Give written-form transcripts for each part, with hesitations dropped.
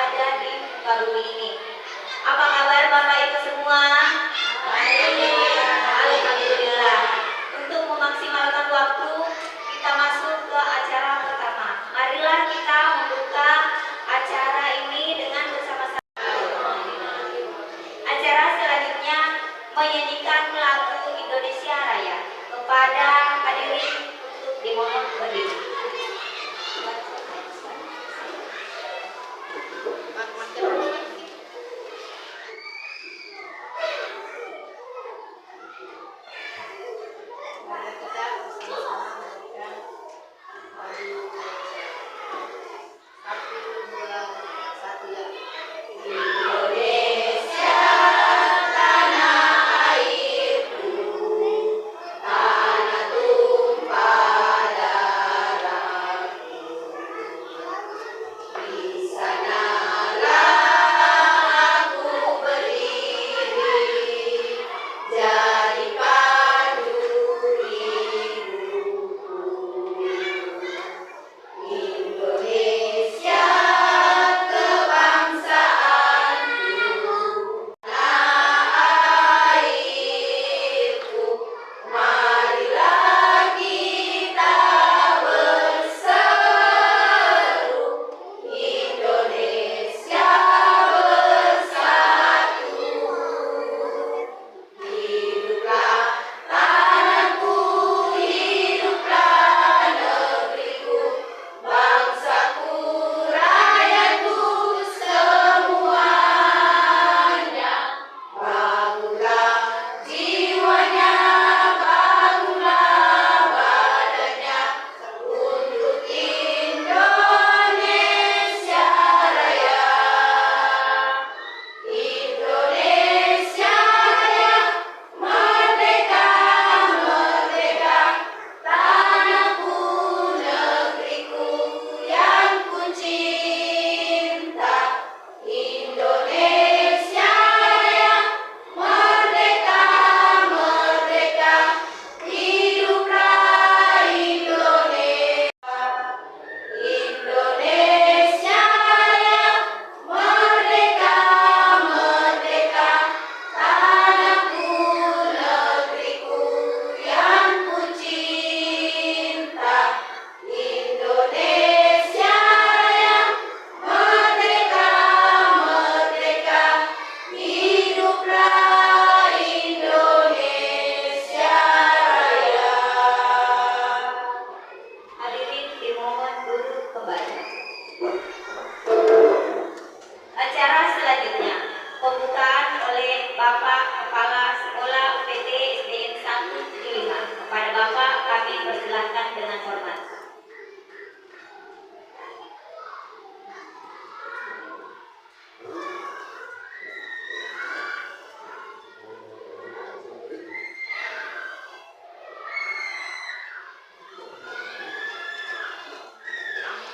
ada di muka bumi ini. Apa kabar Bapak Ibu semua? Alhamdulillah. Untuk memaksimalkan waktu, kita masuk ke acara pertama. Marilah kita membuka acara ini dengan bersama-sama. Acara selanjutnya menyanyikan lagu Indonesia Raya. Kepada hadirin untuk dimohon berdiri.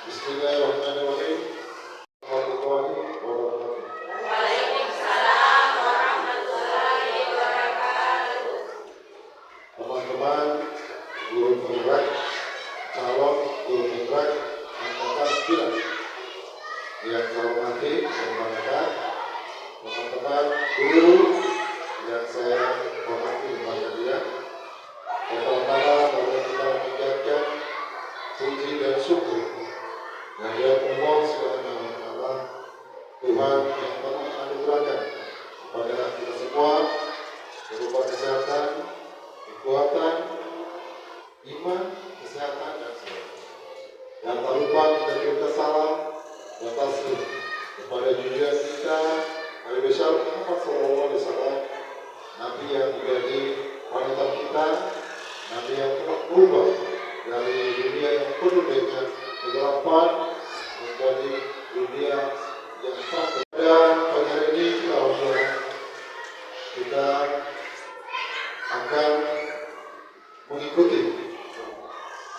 Bismillahirrahmanirrahim. Waalaikumsalam warahmatullahi wabarakatuh. Teman-teman guru penggerak, calon guru penggerak angkatan 9 yang saya hormati, saya banggakan, teman-teman guru yang saya hormati bahagia. Pertama-tama mari kita mengucapkan puji dan syukur kepada Allah Subhanahu wa Ta'ala, Tuhan yang telah menganugerahkan kepada kita semua berupa kesehatan, kekuatan, iman, kesehatan dan semangat. Dan tak lupa kita kirimkan salam dan taslim kepada junjungan kita Nabi besar Muhammad SAW, Nabi yang menjadi panutan kita, Nabi yang telah berubah dari dunia yang penuh dengan kegelapan menjadi dunia yang terang. Dan pada hari ini kita akan mengikuti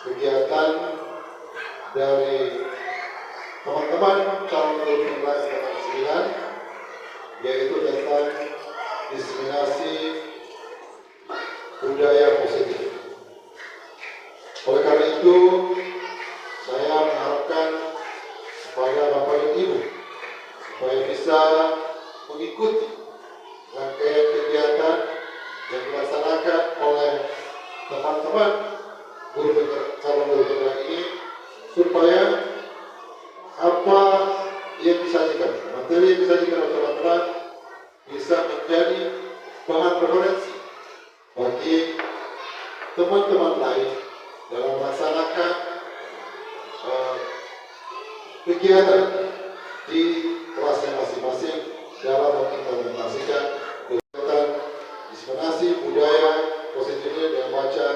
kegiatan dari teman-teman calon guru penggerak angkatan 9, yaitu tentang diseminasi budaya positif. Oleh karena itu, saya mengharapkan kepada Bapak dan Ibu mengikuti rangkaian kegiatan yang dilaksanakan oleh teman-teman calon guru penggerak ini, supaya apa yang disajikan, materi yang disajikan oleh teman-teman bisa menjadi bahan referensi bagi teman-teman lain dalam melaksanakan kegiatan di kelasnya masing-masing dalam mengimplementasikan kegiatan diseminasi budaya positifnya dengan baca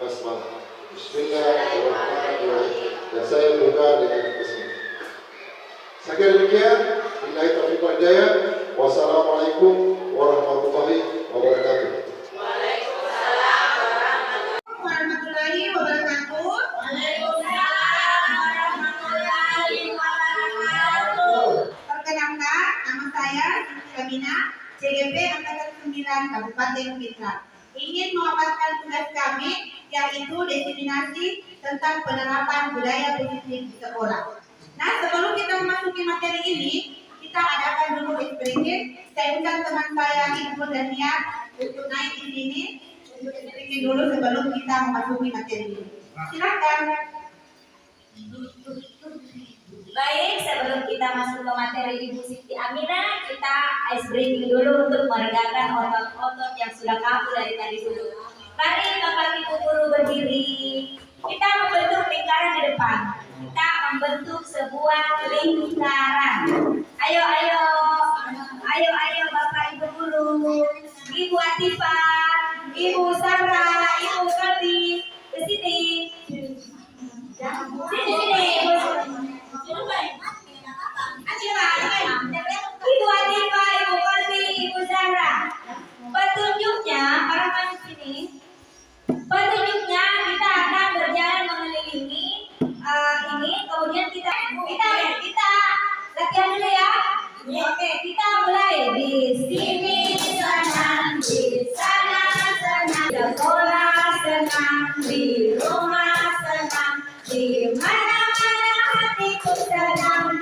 basmalah. Bismillahirrahmanirrahim. Dan saya buka dengan bismillah. Saya kira demikian. Billahi taufiq wal hidayah. Wassalamualaikum warahmatullahi wabarakatuh. Waalaikumsalam warahmatullahi wabarakatuh. Waalaikumsalam warahmatullahi wabarakatuh. Perkenalkan, nama saya Siti Ramina, CGP Angkatan 9 Kabupaten Pindrang. Ingin memaparkan tugas kami, yaitu diseminasi tentang penerapan budaya positif di sekolah. Nah, sebelum kita memasuki materi ini, kita adakan dulu eksplisit. Saya undang teman saya Ibu Dania untuk naik di sini untuk eksplisit dulu sebelum kita memasuki materi ini. Silakan. Baik, sebelum kita masuk ke materi Ibu Siti Aminah, kita ice breaking dulu untuk meredakan otot-otot yang sudah kaku dari tadi dulu. Mari Bapak Ibu guru berdiri. Kita membentuk lingkaran di depan. Kita membentuk sebuah lingkaran. Ayo, ayo, ayo, ayo Bapak Ibu guru. Ibu Atifah, Ibu Sarah, Ibu Kalbi, ke sini. Sini. Ibu Atifah, Ibu Kalbi, Ibu Zahra. Petunjuknya, para maju sini. Petunjuknya kita akan berjalan mengelilingi ini, kemudian kita latihan dulu ya. Oke, kita mulai di sini senang, di sana senang, di sekolah senang, di rumah senang, di mana-mana hatiku senang.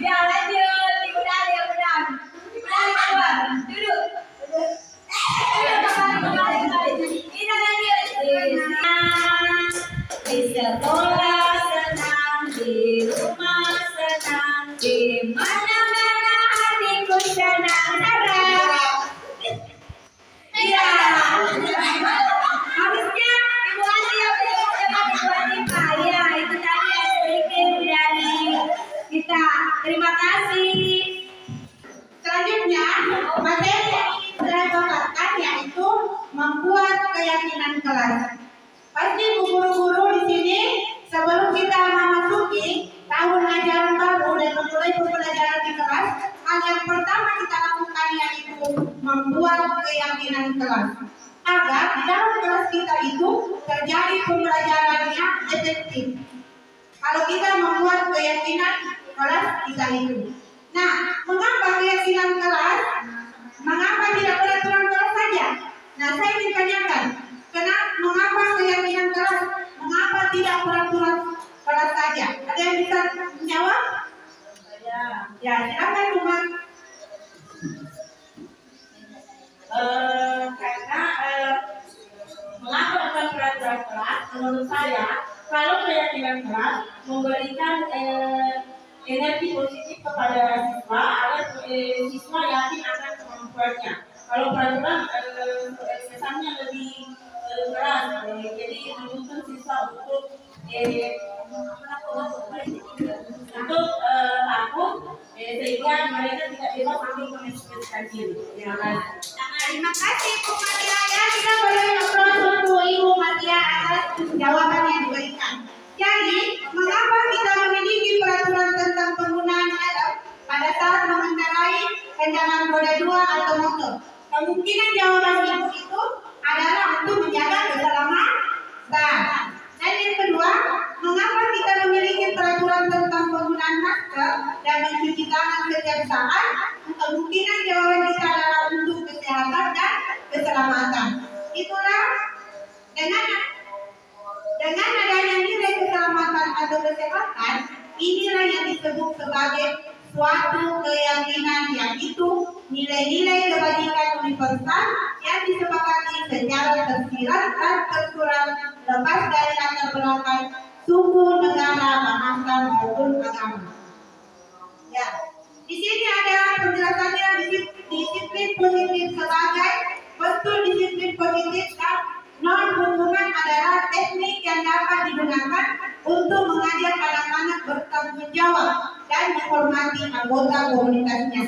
Ya lanjut, Ibu Dali, Ibu Dali. Ibu Dali keluar, duduk. Kita lanjut. Di sekolah senang, di rumah senang, di mana-mana hatiku senang. Iya. Harusnya Ibu Ati yang depan Ibu Atifah. Ya, itu tadi sedikit dari kita. Terima kasih. Selanjutnya, materi yang ingin saya paparkan yaitu membuat keyakinan kelas. Pasti guru-guru di sini sebelum kita memasuki tahun ajaran baru dan memulai pembelajaran di kelas, hal yang pertama kita lakukan yaitu membuat keyakinan kelas. Agar di dalam kelas kita itu terjadi pembelajaran yang efektif. Kalau kita membuat keyakinan kelas kita itu. Nah, mengapa keyakinan kelas? Mengapa tidak peraturan kelas saja? Nah, saya ingin tanyakan, mengapa keyakinan kelas? Mengapa tidak peraturan kelas saja? Ada yang bisa menjawab? Ya, silakan Umar. Karena mengapa dengan peraturan kelas? Menurut saya, kalau keyakinan kelas memberikan energi positif kepada siswa agar siswa yakin akan kemampuannya. Kalau peraturan kesannya lebih keras, jadi menuntut siswa untuk takut, sehingga mereka tidak bisa untuk mengekspresikan diri. Terima kasih Bu Maria. Ya, kita boleh aplaus untuk Ibu Maria atas jawaban yang diberikan. Jadi, mengapa kita memiliki peraturan tentang penggunaan helm pada saat mengendarai kendaraan roda 2 atau motor? Kemungkinan jawaban Ibu itu adalah untuk menjaga keselamatan. Dan yang kedua, mengapa kita memiliki peraturan tentang penggunaan masker dan mencuci tangan setiap saat? Kemungkinan jawaban kita adalah untuk kesehatan dan keselamatan. Itulah dengan adanya nilai keselamatan atau kesehatan, inilah yang disebut sebagai suatu keyakinan, yaitu nilai-nilai kebajikan universal yang disepakati secara tersirat dan tersurat lepas dari latar belakang suku, negara, bahasa maupun agama. Ya, di sini ada penjelasannya disiplin positif sebagai bentuk disiplin positif dan non-hukuman adalah teknik yang dapat digunakan untuk mengajak anak-anak bertanggung jawab dan menghormati anggota komunitasnya.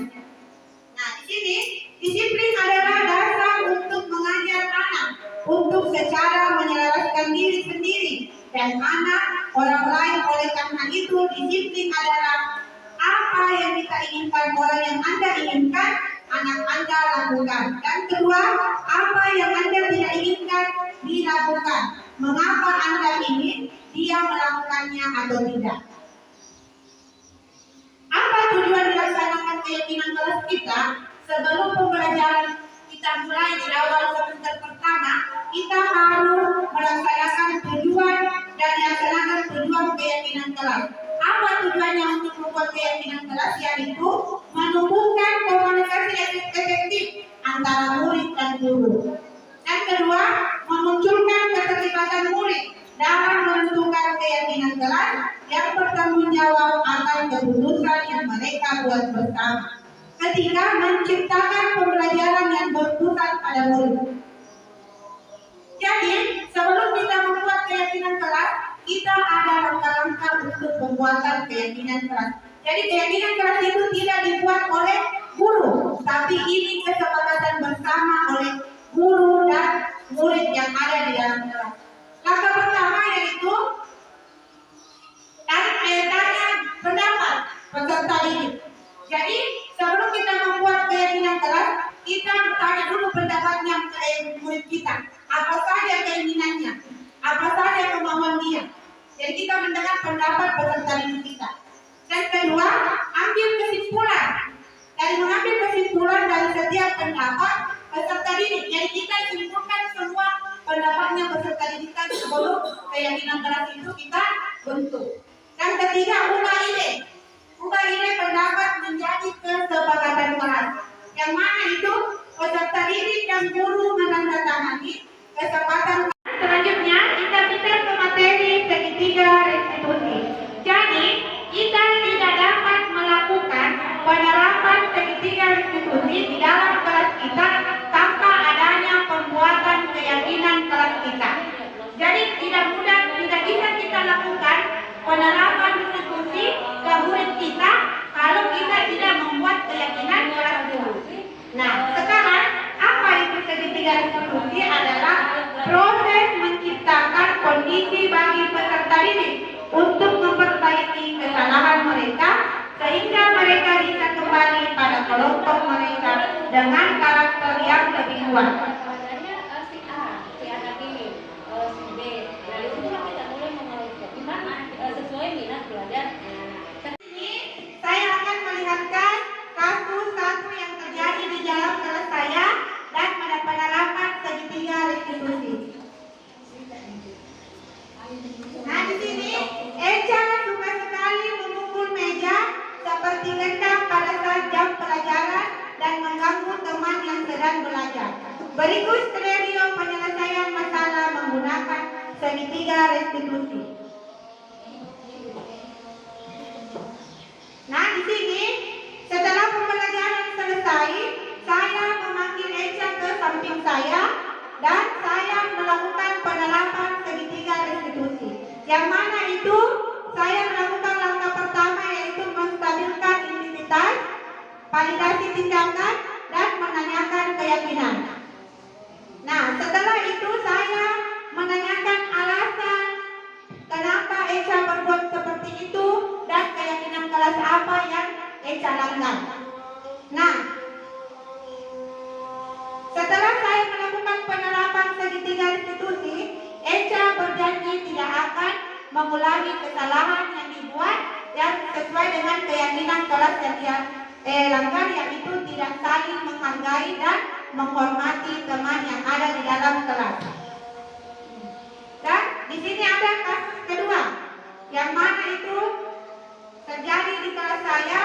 Nah, di sini disiplin adalah dasar untuk mengajak anak untuk secara menyelaraskan diri sendiri dan anak orang lain. Oleh karena itu, disiplin adalah apa yang kita inginkan, orang yang Anda inginkan, anak Anda lakukan. Dan kedua, apa yang Anda tidak inginkan dilakukan. Mengapa Anda ingin dia melakukannya atau tidak? Apa tujuan dilaksanakan keyakinan kelas kita? Sebelum pembelajaran kita mulai di awal semester pertama, kita harus melaksanakan tujuan dan dilaksanakan tujuan keyakinan kelas. Apa tujuannya untuk membuat keyakinan kelas? Yaitu menumbuhkan komunikasi efektif antara murid dan guru. Dan kedua, memunculkan keterlibatan murid dalam menentukan keyakinan kelas yang bertanggung jawab akan keputusan yang mereka buat bersama. Ketiga, menciptakan pembelajaran yang berpusat pada murid. Jadi, sebelum kita membuat keyakinan kelas, kita ada langkah-langkah untuk pembuatan keyakinan kelas. Jadi, keyakinan kelas itu tidak dibuat oleh guru, tapi ini kesepakatan bersama oleh guru dan murid yang ada di dalam kelas. Langkah pertama yaitu tanya pendapat peserta didik. Jadi, sebelum kita membuat keyakinan kelas, kita tanya dulu pendapatnya murid kita. Apa saja keinginannya, apa saja kemauan dia. Jadi kita mendengar pendapat peserta didik kita. Dan kedua, ambil kesimpulan. Dari mengambil kesimpulan dari setiap pendapat peserta didik. Jadi kita simpulkan semua pendapatnya peserta didik sebelum keyakinan kelas itu kita bentuk. Dan ketiga, ubah ide. Ubah ide pendapat menjadi kesepakatan kelas. Yang mana itu peserta didik dan guru menandatangani kesepakatan. Selanjutnya kita pindah ke materi segitiga restitusi. Jadi kita tidak dapat melakukan penerapan segitiga restitusi di dalam kelas kita tanpa adanya pembuatan keyakinan kelas kita. Jadi tidak bisa kita lakukan penerapan restitusi ke murid kita kalau kita tidak membuat keyakinan kelas dulu. Nah, sekarang apa itu segitiga restitusi? Adalah proses menciptakan kondisi bagi peserta didik untuk memperbaiki kesalahan mereka sehingga mereka bisa kembali pada kelompok mereka dengan karakter yang lebih kuat. Si A tadi, si B. Nah, itu kita mulai mengelompok gimana sesuai minat belajar. Ini saya akan melihatkan kasus satu yang terjadi di dalam kelas saya dan pada penerapan segitiga restitusi. Nah, di sini Eca suka sekali memukul meja seperti gendang pada saat jam pelajaran dan mengganggu teman yang sedang belajar. Berikut skenario penyelesaian masalah menggunakan segitiga restitusi. Nah, di sini setelah pembelajaran selesai, saya memanggil Eca ke samping saya dan saya melakukan penerapan segitiga restitusi. Yang mana itu saya melakukan langkah pertama yaitu menstabilkan identitas, validasi tindakan, dan menanyakan keyakinan. Nah, setelah itu saya menanyakan alasan kenapa Eca berbuat seperti itu dan keyakinan kelas apa yang Eca langgar. Nah, setelah saya melakukan penerapan segitiga restitusi, Eca berjanji tidak akan mengulangi kesalahan yang dibuat yang sesuai dengan keyakinan kelas yang dia langgar, yaitu tidak saling menghargai dan menghormati teman yang ada di dalam kelas. Dan di sini ada kasus kedua, yang mana itu terjadi di kelas saya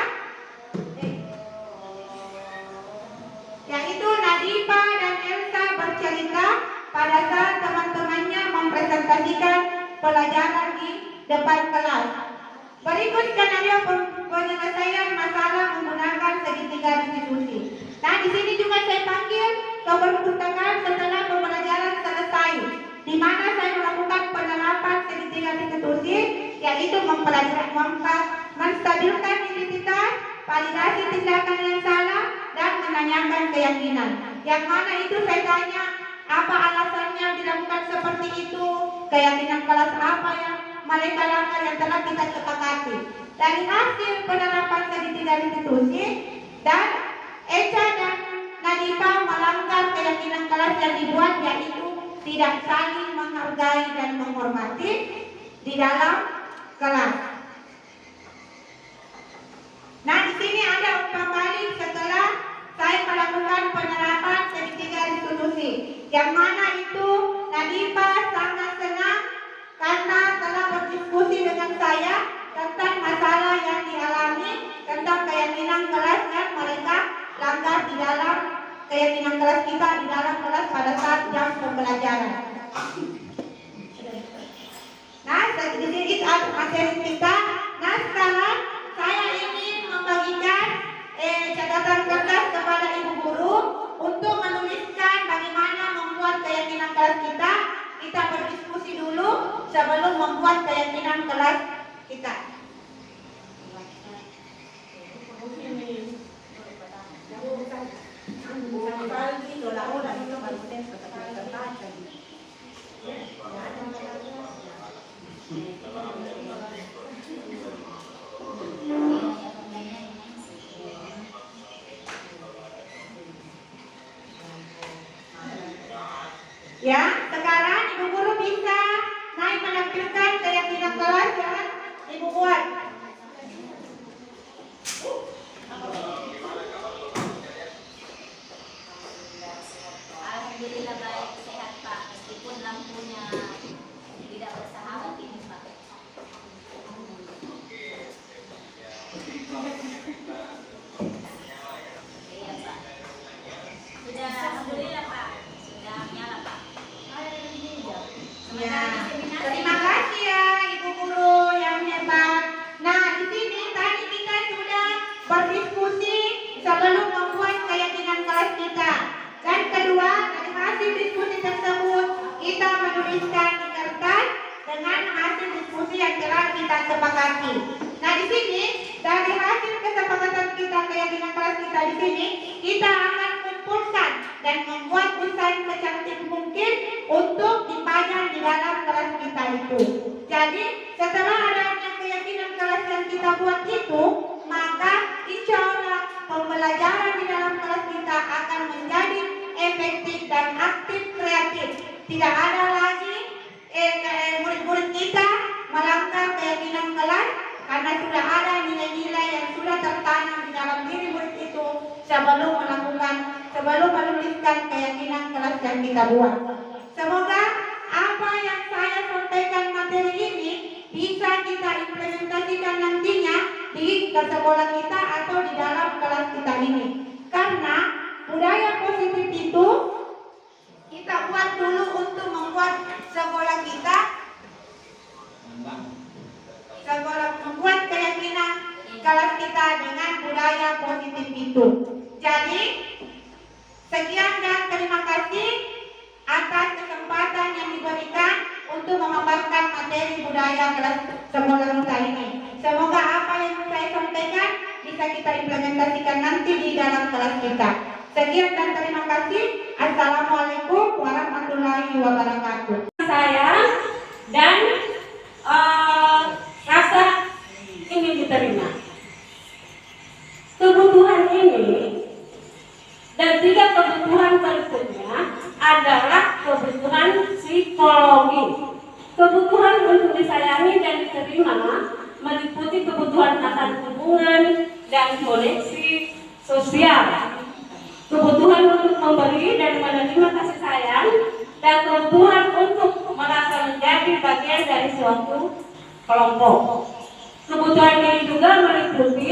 depan kelas. Berikut skenario penyelesaian masalah menggunakan segitiga distribusi. Nah, di sini juga saya panggil ke perpustakaan setelah pembelajaran selesai, di mana saya melakukan penerapan segitiga distribusi, yaitu menstabilkan identitas, validasi tindakan yang salah, dan menanyakan keyakinan. Yang mana itu saya tanya, apa alasannya dilakukan seperti itu, keyakinan kelas apa yang mereka langgar yang telah kita sepakati. Dari hasil penerapan segitiga institusi dan Eca dan Nadifa melanggar keyakinan kelas yang dibuat, yaitu tidak saling menghargai dan menghormati di dalam kelas. Nah, di sini ada umpan balik setelah saya melakukan penerapan segitiga institusi, yang mana itu Nadifa sangat senang karena telah berdiskusi dengan saya tentang masalah yang dialami, tentang keyakinan kelas yang mereka langgar di dalam keyakinan kelas kita di dalam kelas pada saat jam pembelajaran. Nah, sedikit materi kita. Nah, sekarang saya ingin membagikan catatan kertas kepada ibu guru untuk menuliskan bagaimana membuat keyakinan kelas kita. Kita berdiskusi dulu sebelum membuat keyakinan kelas kita. Ya, sekarang ibu guru bisa naik menampilkan keyakinan kelas yang ibu buat. Alhamdulillah baik, sehat Pak, meskipun lampunya tidak bersahabat ini Pak. Iya Pak. Sudah, alhamdulillah Pak, sudah nyala Pak. Ya, terima kasih ya ibu guru yang hebat. Nah, di sini tadi kita sudah berdiskusi sebelum membuat keyakinan kelas kita. Dan kedua, dari hasil diskusi tersebut kita menuliskan di kertas dengan hasil diskusi yang telah kita sepakati. Nah, di sini dari hasil kesepakatan kita keyakinan kelas kita di sini kita akan kumpulkan dan membuat desain secantik mungkin untuk dipajang di dalam kelas kita itu. Jadi setelah adanya keyakinan kelas yang kita buat itu, maka insya Allah pembelajaran di dalam kelas kita akan menjadi efektif dan aktif kreatif. Tidak ada lagi murid-murid kita melanggar keyakinan kelas, karena sudah ada nilai-nilai yang sudah tertanam di dalam diri murid itu sebelum menuliskan keyakinan kelas yang kita buat. Semoga apa yang saya sampaikan materi ini bisa kita implementasikan nantinya di sekolah kita atau di dalam kelas kita ini. Karena budaya positif itu kita buat dulu untuk membuat sekolah kita, membuat keyakinan kelas kita dengan budaya positif itu. Jadi sekian dan terima kasih atas kesempatan yang diberikan untuk memaparkan materi budaya kelas sekolah kita ini. Semoga apa yang saya sampaikan bisa kita implementasikan nanti di dalam kelas kita. Sekian dan terima kasih. Assalamualaikum warahmatullahi wabarakatuh. Saya dan rasa ingin diterima. Kebutuhan ini dan tiga kebutuhan berikutnya adalah kebutuhan psikologi. Kebutuhan untuk disayangi dan diterima meliputi kebutuhan akan hubungan dan koneksi sosial, kebutuhan untuk memberi dan menerima kasih sayang, dan kebutuhan untuk merasa menjadi bagian dari suatu kelompok. Kebutuhan ini juga meliputi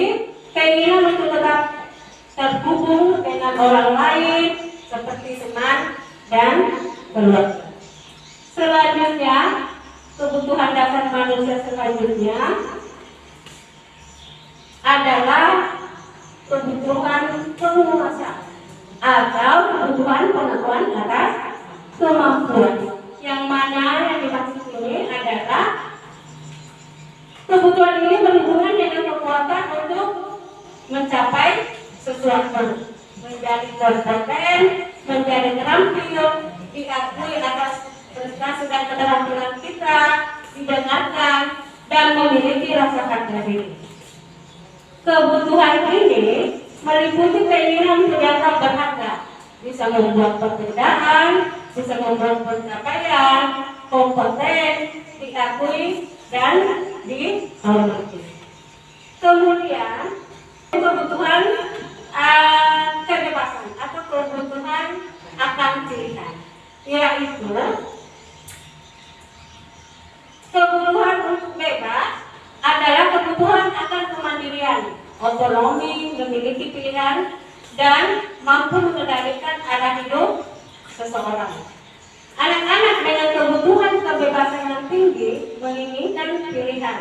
keinginan untuk tetap terhubung dengan orang lain seperti teman dan keluarga. Selanjutnya, kebutuhan dasar manusia selanjutnya adalah kebutuhan penguasaan atau kebutuhan pengetahuan atas kemampuan. Yang mana yang dimaksud ini adalah kebutuhan ini berhubungan dengan kekuatan untuk mencapai sesuatu, menjadi kompeten, menjadi terampil, diakui atas prestasi dan keterampilan kita, didengarkan, dan memiliki rasa harga diri. Kebutuhan ini meliputi keinginan untuk dianggap berharga, bisa membuat perbedaan, bisa membuat pencapaian, kompeten, diakui, dan dihormati. Kemudian kebutuhan kebebasan atau kebutuhan akan pilihan, yaitu kebutuhan untuk bebas adalah kebutuhan akan kemandirian, otonomi, memiliki pilihan, dan mampu mengendalikan arah hidup seseorang. Anak-anak dengan kebutuhan kebebasan yang tinggi menginginkan pilihan.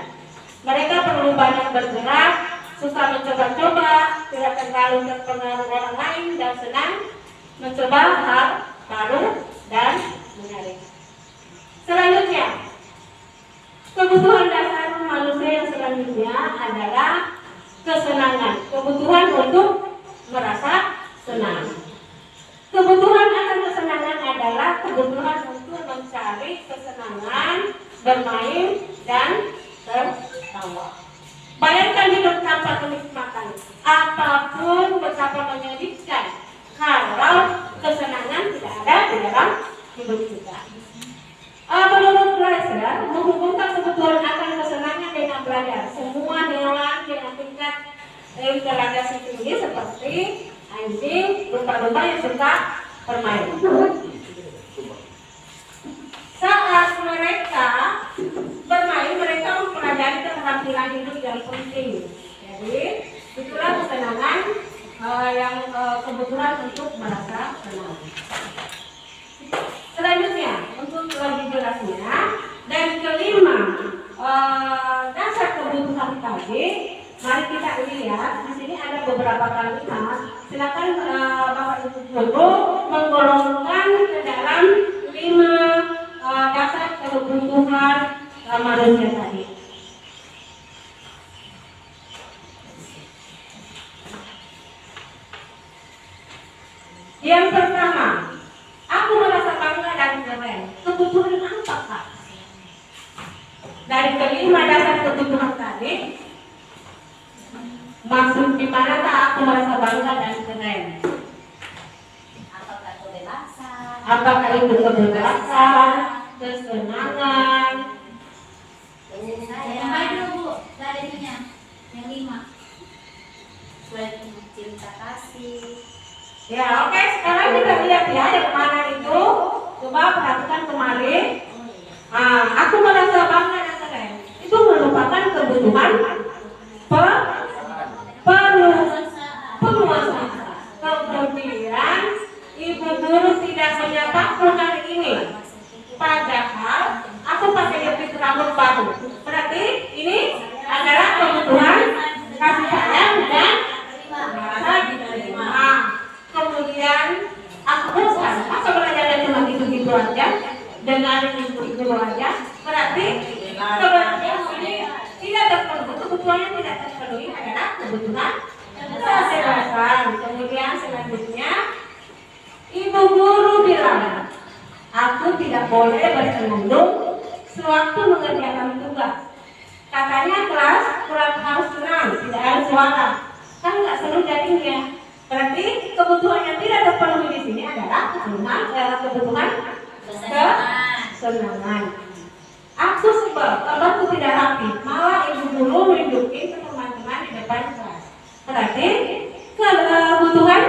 Mereka perlu banyak bergerak, suka mencoba-coba, tidak terlalu terpengaruh orang lain, dan senang mencoba hal baru dan menarik. Selanjutnya, kebutuhan dasar manusia yang selanjutnya adalah kesenangan, kebutuhan untuk merasa senang. Kebutuhan akan kesenangan adalah kebutuhan untuk mencari kesenangan, bermain, dan tertawa. Bayangkan hidup tanpa kenikmatan, apapun betapa menyedihkan kalau kesenangan tidak ada di dalam hidup kita. Menurut Glaser, menghubungkan kebutuhan akan kesenangan dengan belajar. Semua hewan dengan tingkat intelijensi tinggi seperti anjing, lumba-lumba yang suka bermain. Saat mereka bermain, mereka mempelajari keterampilan hidup yang penting. Jadi, itulah kesenangan yang kebutuhan untuk merasa senang. Selanjutnya, untuk lebih jelasnya, dan kelima, dasar kebutuhan tadi, mari kita lihat. Di sini ada beberapa kalimat. Silakan Bapak Ibu Guru menggolongkan ke dalam 5 dasar kebutuhan manusia tadi. Yang pertama, aku merasa bangga dan keren. Kebutuhan apa, Kak? Dari kelima dasar kebutuhan tadi, maksud di manakah aku merasa bangga dan keren? Apakah kebebasan? Apakah itu kebebasan, kesenangan? Yang baik dulu, Bu. Dari ininya. Yang 5. Selain cinta kasih. Ya, oke. Sekarang kita lihat ya yang mana itu. Coba perhatikan kemarin. Aku merasa bangga dan keren. Itu merupakan kebutuhan penguasaan. Kemudian Ibu Guru tidak menyapa hari ini. Padahal aku pakai jepit rambut baru. Berarti ini adalah kebutuhan kasih sayang dan merasa diterima. Kemudian aku bosan, masa belajarnya cuma gitu-gitu aja, dengarin ibu-ibu aja. Berarti kebutuhan ini tidak terpenuhi. Kebutuhannya tidak terpenuhi adalah kebutuhan kebebasan. Kemudian selanjutnya Ibu Guru bilang, aku tidak boleh bersenandung sewaktu mengerjakan tugas. Katanya kelas kurang harus tenang, tidak ada suara. Kan nggak seru jadinya. Berarti kebutuhan yang tidak terpenuhi di sini adalah kebutuhan kesenangan. Aku sebel, kamarku tidak rapi. Malah Ibu Guru menunjukin ke teman-teman di depan kelas. Berarti kebutuhan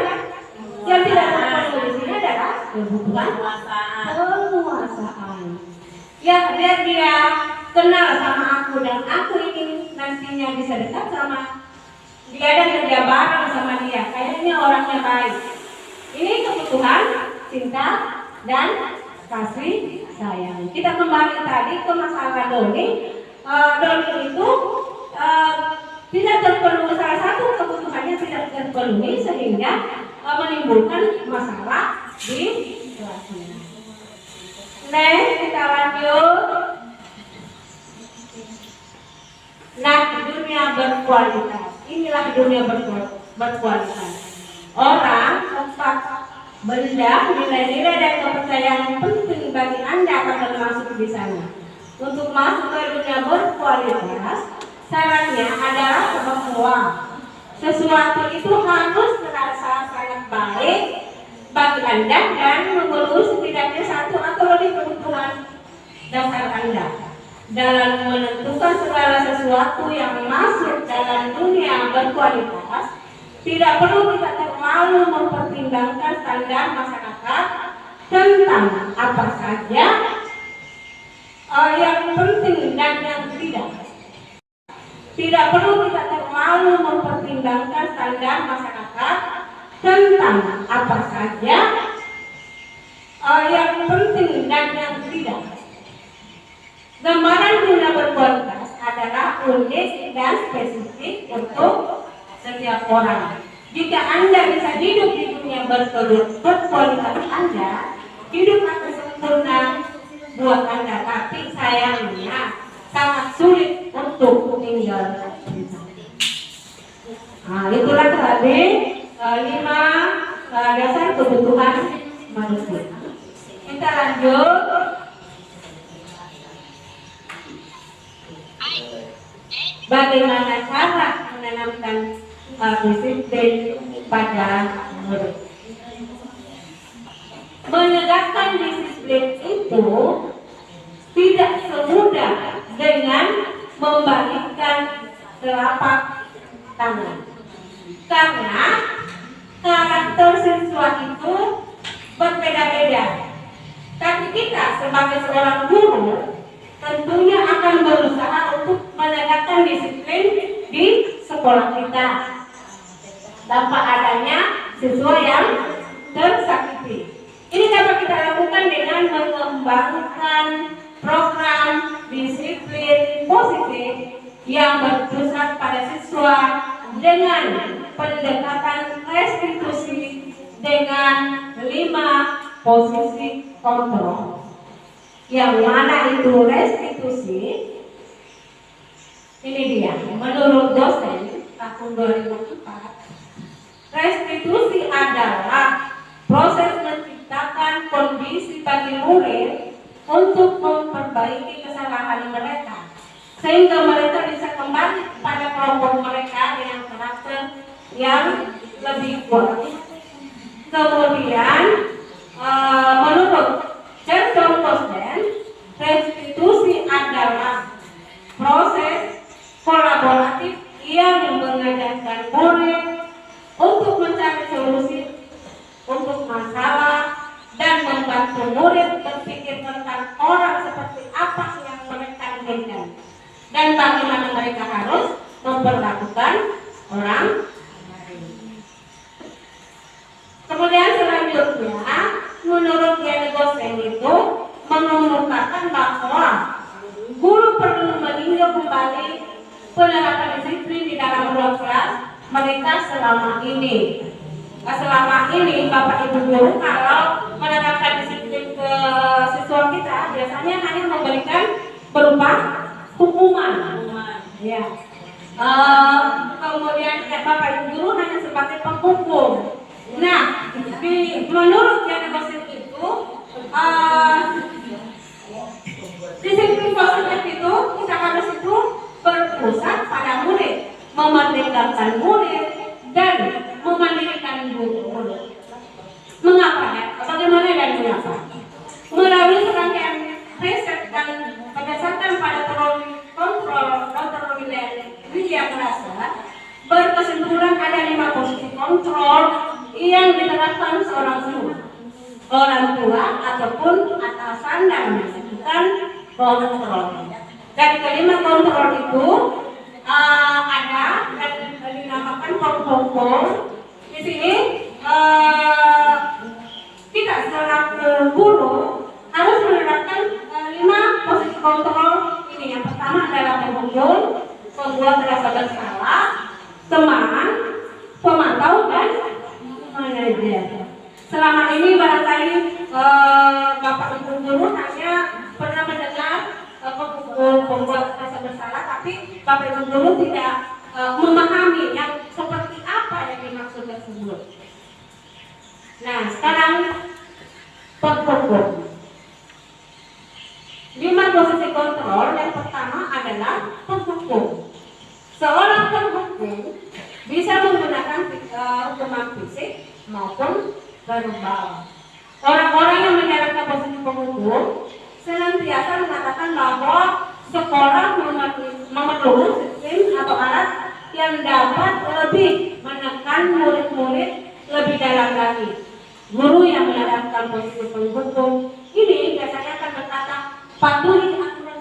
yang tidak terpenuhi di sini adalah kebutuhan penguasaan. Ya, biar dia kenal sama aku dan aku ingin nantinya bisa dekat sama dia dan kerja bareng sama dia. Kayaknya orangnya baik. Ini kebutuhan cinta dan kasih sayang. Kita kembali tadi ke masalah doni. Doni itu tidak terpenuhi, salah satu kebutuhannya tidak terpenuhi sehingga menimbulkan masalah di kelasnya. Next, kita lanjut. Nah, dunia berkualitas. Inilah dunia berkualitas. Orang, tempat, benda, nilai-nilai dan kepercayaan penting bagi Anda akan termasuk di sana. Untuk masuk ke dunia berkualitas, syaratnya adalah bahwa sesuatu itu harus terasa sangat baik bagi Anda dan memenuhi setidaknya satu atau lebih kebutuhan dasar Anda. Dalam menentukan segala sesuatu yang masuk dalam dunia berkualitas, tidak perlu kita terlalu mempertimbangkan standar masyarakat tentang apa saja yang penting dan yang tidak. Tidak perlu kita terlalu mempertimbangkan standar masyarakat tentang apa saja yang penting dan yang tidak. Gambaran dunia berkualitas adalah unik dan spesifik untuk setiap orang. Jika Anda bisa hidup di dunia berkualitas Anda, hidup akan sempurna buat Anda. Tapi sayangnya sangat sulit untuk tinggal. Nah, itulah tadi 5 dasar kebutuhan manusia. Kita lanjut. Bagaimana cara menanamkan disiplin pada murid? Menegakkan disiplin itu tidak semudah dengan membalikkan telapak tangan, karena karakter siswa itu berbeda-beda. Tapi kita sebagai seorang guru tentunya akan berusaha untuk menegakkan disiplin di sekolah kita tanpa adanya siswa yang tersakiti. Ini dapat kita lakukan dengan mengembangkan program disiplin positif yang berpusat pada siswa dengan pendekatan restitusi dengan 5 posisi kontrol. Yang mana itu restitusi? Ini dia, menurut dosen tahun 2004, restitusi adalah proses menciptakan kondisi bagi murid untuk memperbaiki kesalahan mereka, sehingga mereka bisa kembali pada kelompok mereka dengan karakter yang lebih kuat. Kemudian, menurut Charles Bosden, restitusi adalah proses kolaboratif yang mengajarkan murid untuk mencari solusi untuk masalah dan membantu murid berpikir tentang orang seperti apa yang mereka inginkan dan bagaimana mereka harus memperlakukan orang lain. Kemudian selanjutnya, menurut Diana Gosen itu mengemukakan bahwa guru perlu meninjau kembali penerapan disiplin di dalam ruang kelas mereka selama ini. Selama ini Bapak Ibu guru kalau menerapkan disiplin ke siswa kita biasanya hanya memberikan berupa hukuman. Ya. Kemudian Bapak Ibu guru hanya sebagai penghukum. Nah, menurut Diana Gosen itu disiplin positif itu kita harus itu berpusat pada murid, memerdekakan murid dan memandirikan murid. Mengapa ya? Bagaimana dan mengapa? Melalui serangkaian riset dan berdasarkan pada kontrol Dr. Widya Prasa berkesimpulan ada 5 posisi kontrol yang diterapkan seorang guru, orang tua ataupun atasan dalam melakukan kontrol. Dari kelima kontrol itu ada dan dinamakan kontrol. Di sini kita selaku guru harus guru tidak memahami yang seperti apa yang dimaksud tersebut. Nah, sekarang penghukum. 5 posisi kontrol yang pertama adalah penghukum. Seorang penghukum bisa menggunakan hukuman fisik maupun verbal. Orang-orang yang menjalankan posisi penghukum senantiasa mengatakan bahwa sekolah memerlukan sistem atau alat yang dapat lebih menekan murid-murid lebih dalam lagi. Guru yang menjalankan posisi penghukum ini biasanya akan berkata, patuhi aturan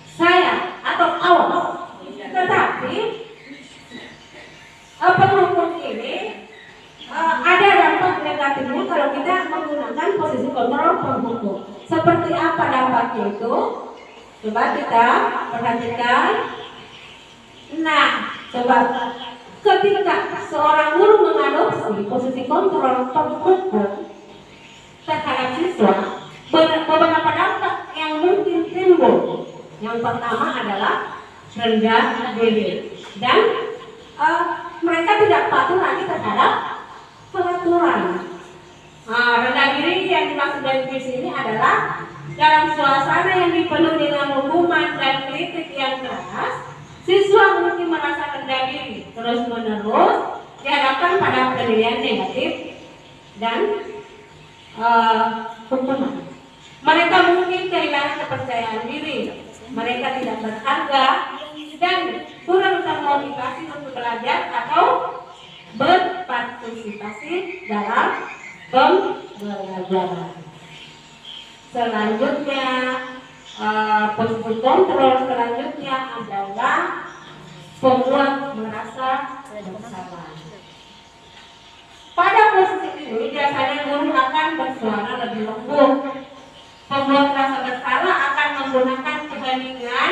saya atau awas. Tetapi penghukum ini ada dampak negatifnya kalau kita menggunakan posisi kontrol penghukum. Seperti apa dampaknya itu? Coba kita perhatikan. Nah, coba ketika seorang guru mengadopsi posisi kontrol penghukum terhadap siswa, beberapa dampak yang mungkin timbul. Yang pertama adalah rendah diri dan mereka tidak patuh lagi terhadap peraturan. Rendah diri yang dimaksud dari sini adalah dalam suasana yang dipenuhi dengan hukuman dan kritik yang keras, siswa mungkin merasa rendah diri terus-menerus dihadapkan pada penilaian negatif dan hukuman. Mereka mungkin kehilangan kepercayaan diri, mereka tidak berharga dan kurang termotivasi untuk belajar atau berpartisipasi dalam pembelajaran. Selanjutnya, posisi kontrol selanjutnya adalah pembuat merasa bersalah. Pada posisi ini biasanya guru akan bersuara lebih lembut. Pembuat merasa bersalah akan menggunakan kebandingan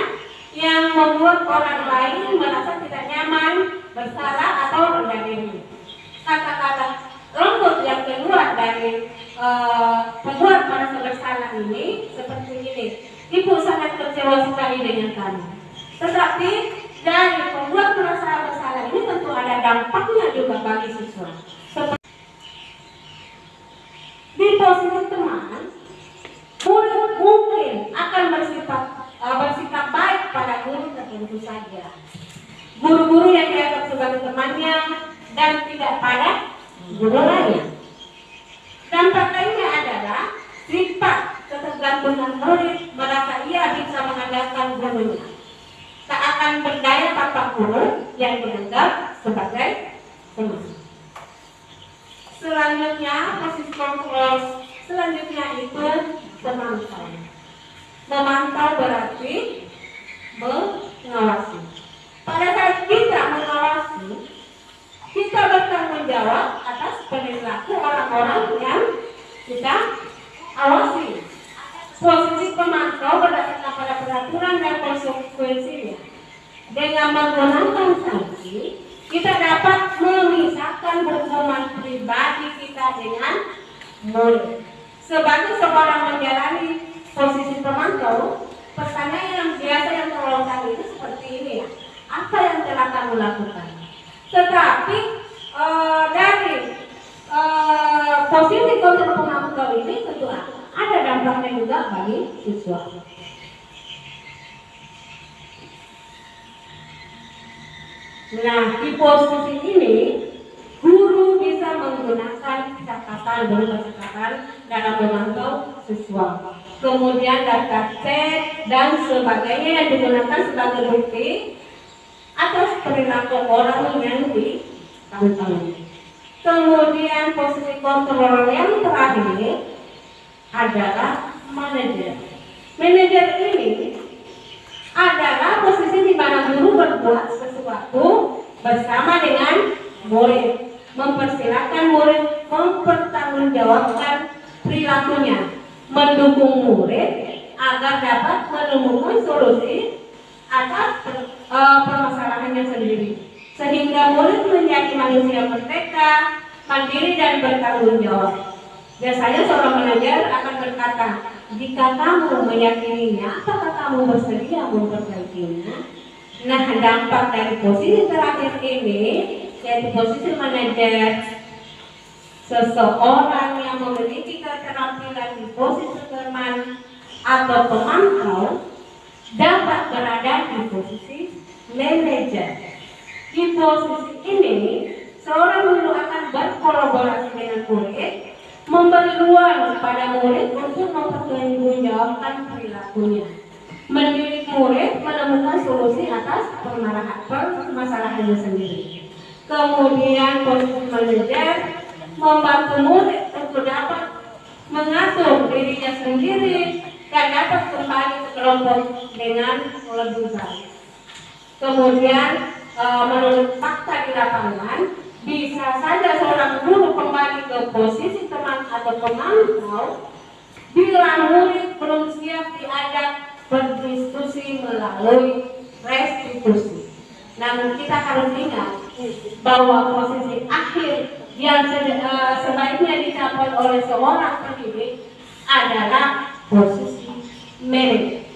yang membuat orang lain merasa tidak nyaman, bersalah atau rendah diri. Kata-kata lembut yang keluar dari pembuat merasa bersalah ini seperti ini. Ibu sangat kecewa sekali dengan kamu. Tetapi dari pembuat merasa bersalah ini tentu ada dampaknya juga bagi siswa. Di posisi teman, murid mungkin akan bersikap baik pada guru tertentu saja. Guru-guru yang dianggap sebagai temannya dan tidak pada guru lain. Dampak lainnya adalah sifat ketergantungan murid merasa ia bisa mengandalkan gurunya. Tak akan berdaya tanpa guru yang dianggap sebagai teman. Selanjutnya, posisi kontrol selanjutnya itu memantau. Memantau berarti mengawasi. Pada saat kita mengawasi, kita bertanggung jawab atas perilaku orang-orang yang kita awasi. Posisi pemantau berdasarkan pada peraturan dan konsekuensinya. Dengan menggunakan sanksi, kita dapat memisahkan hukuman pribadi kita dengan murid. Sebagai seorang menjalani posisi pemantau, pertanyaan yang biasa yang terlontar itu seperti ini ya. Apa yang telah kamu lakukan? Tetapi dari posisi kontrol pemantau ini tentu ada dampaknya juga bagi siswa. Nah, di posisi ini guru bisa menggunakan catatan dalam memantau siswa. Kemudian daftar cek dan sebagainya yang digunakan sebagai bukti atas perilaku orang yang dipantau. Kemudian posisi kontrol yang terakhir adalah manajer. Manajer ini adalah posisi di mana guru berbuat sesuatu bersama dengan murid, mempersilahkan murid mempertanggungjawabkan perilakunya, mendukung murid agar dapat menemukan solusi atas permasalahannya sendiri, sehingga murid menjadi manusia merdeka, mandiri dan bertanggung jawab. Biasanya seorang manajer akan berkata, jika kamu meyakininya, apakah kamu bersedia memperbaikinya? Nah, dampak dari posisi terakhir ini, yaitu posisi manajer, seseorang yang memiliki keterampilan di posisi teman atau pemantau dapat berada di posisi manajer. Di posisi ini, seorang guru akan berkolaborasi dengan murid, memberi ruang pada murid untuk mempertanggungjawabkan perilakunya, mendidik murid menemukan solusi atas permasalahannya sendiri. Kemudian posisi manajer membantu murid untuk dapat mengatur dirinya sendiri dan dapat kembali ke kelompok dengan lebih baik. Kemudian menurut fakta di lapangan, bisa saja seorang guru kembali ke posisi teman atau pemantau bila murid belum siap diajak berdiskusi melalui restitusi. Namun kita harus ingat bahwa posisi akhir yang sebaiknya dicapai oleh seorang pendidik adalah posisi manajer.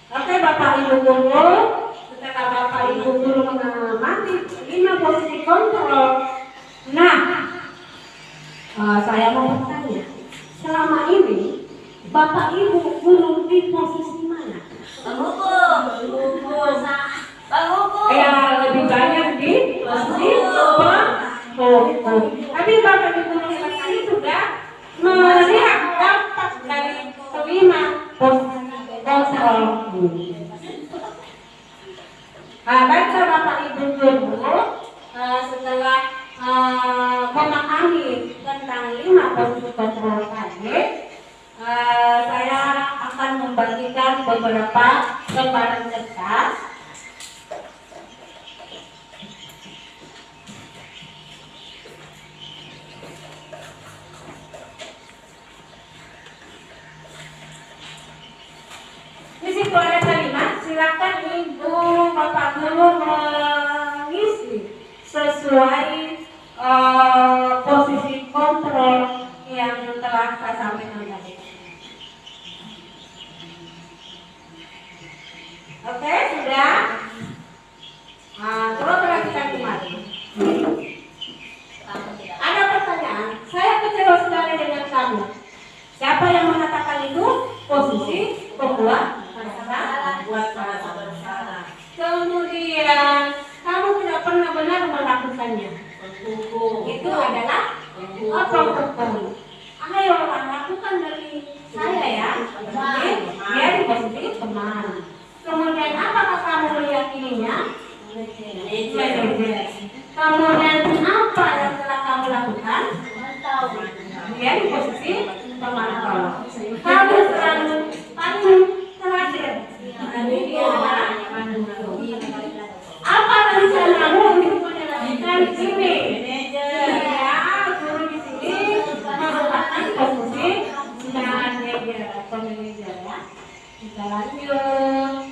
Oke, Bapak Ibu guru, setelah Bapak Ibu guru mengamati 5 posisi kontrol, nah, saya mau bertanya, selama ini Bapak Ibu guru di posisi mana? Ya, lebih banyak di posisi penghukum. Tapi Bapak Ibu guru sekali sudah melihat dampak dari kelima posisi kontrol ini. Baiklah Bapak Ibu guru, setelah memahami tentang 5 posisi kontrol tadi, saya akan membagikan beberapa gambaran kertas. Di situ ada kalimat, silakan Ibu Bapak guru mengisi sesuai posisi kontrol yang telah saya sampaikan tadi. Oke, sudah. Coba kita kembali. Ada pertanyaan, saya kecewa sekali dengan kamu. Siapa yang mengatakan itu? Posisi pembuat bersalah. Kemudian kamu tidak pernah benar melakukannya. Itu adalah hukum. Ayo lakukan dari saya ya. Dia di posisi teman. Kemudian apakah kamu meyakininya? Manajer. Kemudian apa yang telah kamu lakukan? Dia di posisi pemantau. Kamu selalu paling terakhir. Apa rencanamu untuk menyelesaikan ini? Ya, guru di sini merupakan posisi manajer atau manajer ya. Kita lanjut.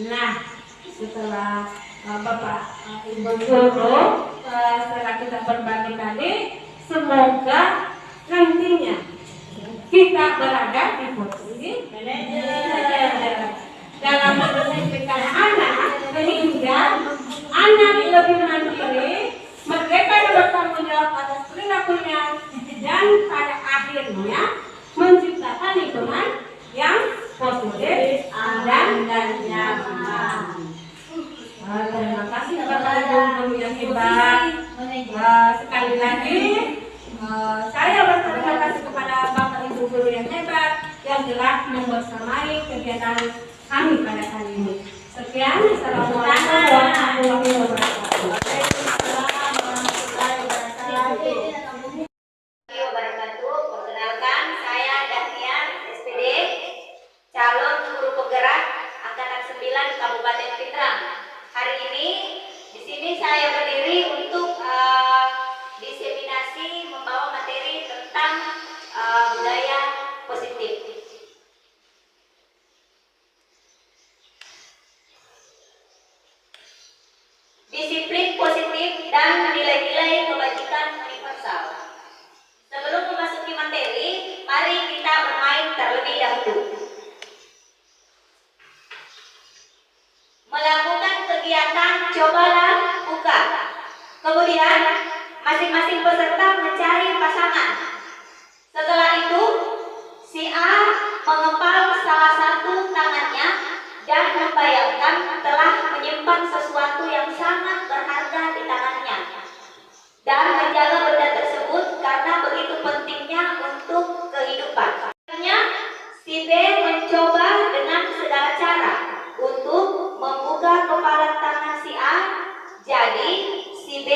Nah, setelah Bapak Ibu guru, setelah kita berbagi tadi, semoga nantinya kita berada di posisi manajer dalam mendidik anak sehingga anak lebih mandiri, merdeka dan bertanggung jawab atas perilakunya, dan pada akhirnya menciptakan lingkungan yang positif dan nyaman. Terima kasih Bapak Ibu guru yang hebat. Sekali lagi saya berterima kasih kepada Bapak Ibu guru yang hebat yang telah membersamai kegiatan kami pada kali ini. Sekian, assalamualaikum warahmatullahi wabarakatuh. Perkenalkan, saya Dahlia SPD, calon guru penggerak angkatan 9 Kabupaten Pindrang. Hari ini di sini saya berdiri untuk diseminasi membawa materi tentang budaya positif. Di Masing-masing peserta mencari pasangan. Setelah itu, si A mengepal salah satu tangannya dan membayangkan telah menyimpan sesuatu yang sangat berharga di tangannya dan menjaga benda tersebut karena begitu pentingnya untuk kehidupan. Akhirnya, si B mencoba dengan segala cara untuk membuka kepalan tangan si A. Jadi, si B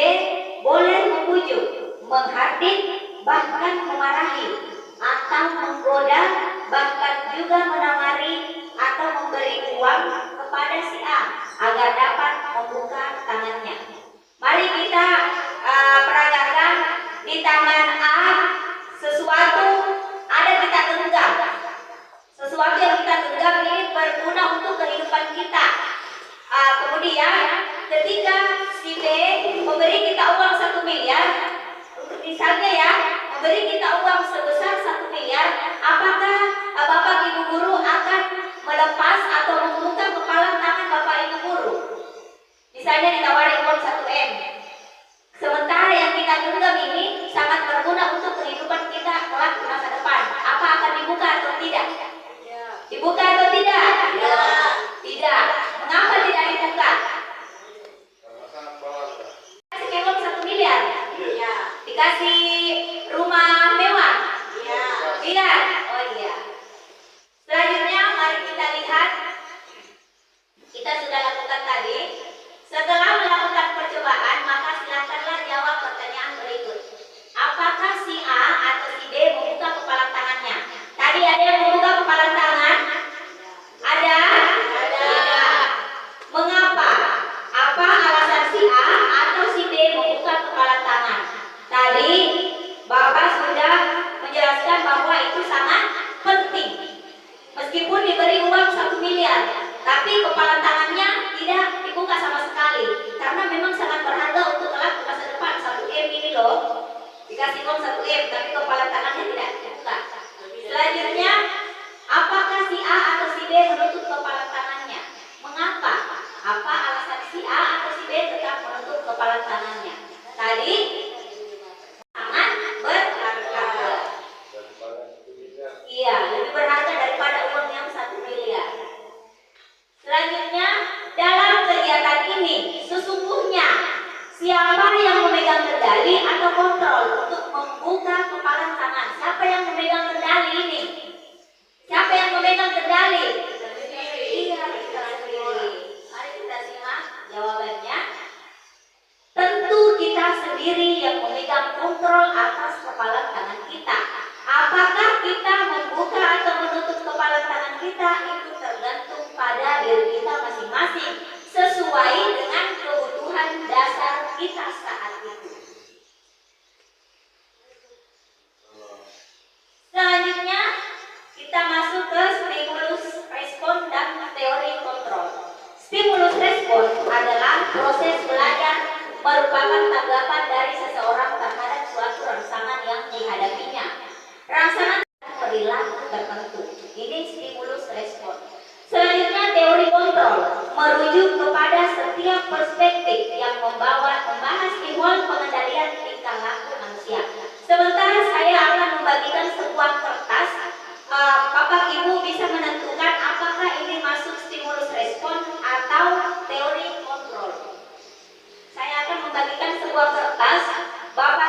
boleh membujuk, menghardik, bahkan memarahi, atau menggoda, bahkan juga menawari atau memberi uang kepada si A agar dapat membuka tangannya. Mari kita peragakan di tangan A sesuatu ada kita genggam. Sesuatu yang kita genggam ini berguna untuk kehidupan kita. Kemudian ketika si B memberi kita uang 1 miliar, untuk misalnya ya, memberi kita uang sebesar 1 miliar, apakah Bapak Ibu guru akan melepas atau membuka kepalan tangan Bapak Ibu guru? Misalnya ditawari uang 1 M. Sementara yang kita genggam ini sangat berguna untuk kehidupan kita kelak di masa depan. Apa akan dibuka atau tidak? Dibuka atau tidak? Tidak. Mengapa tidak dibuka? Dikasih uang 1 miliar? Dikasih rumah mewah? Tidak. Oh iya. Selanjutnya mari kita lihat. Kita sudah lakukan tadi. Setelah melakukan percobaan, maka silakanlah jawab pertanyaan berikut. Apakah si A atau si B membuka kepalan tangannya? Tadi ada yang membuka kepalan tangan? Ada? Tidak. Mengapa? Apa alasan si A atau si B membuka kepalan tangan? Tadi Bapak sudah menjelaskan bahwa itu sangat penting. Meskipun diberi uang 1 miliar, tapi kepalan tangannya tidak dibuka sama sekali. Karena memang sangat berharga untuk kelak di masa depan. 1 M ini loh. Dikasih uang 1 M, tapi kepalan tangannya tidak dibuka. Selanjutnya, apakah si A atau si B menutup kepalan tangannya? Mengapa? Apa alasan si A atau si B tetap menutup kepalan tangannya? Tadi sangat berharga. Iya, lebih berharga daripada uang yang 1 miliar. Selanjutnya, dalam kegiatan ini sesungguhnya siapa yang memegang kendali atau kontrol untuk membuka kepalan tangan? Siapa yang memegang kendali ini? Siapa yang memegang kendali? Iya, kita sendiri. Mari kita simak jawabannya. Tentu kita sendiri yang memegang kontrol atas kepalan tangan kita. Apakah kita membuka atau menutup kepalan tangan kita itu tergantung pada diri kita masing-masing sesuai dengan kebutuhan dasar kita saat itu. Selanjutnya kita masuk ke stimulus respon dan teori kontrol. Stimulus respon adalah proses belajar merupakan tanggapan dari seseorang terhadap suatu rangsangan yang dihadapinya. Rangsangan perilaku tertentu. Ini stimulus respon. Selanjutnya teori kontrol merujuk kepada setiap perspektif yang membahas ihwal pengendalian tingkah laku manusia. Sementara saya akan membagikan sebuah kertas. Bapak Ibu bisa menentukan apakah ini masuk stimulus respon atau teori kontrol. Saya akan membagikan sebuah kertas. Bapak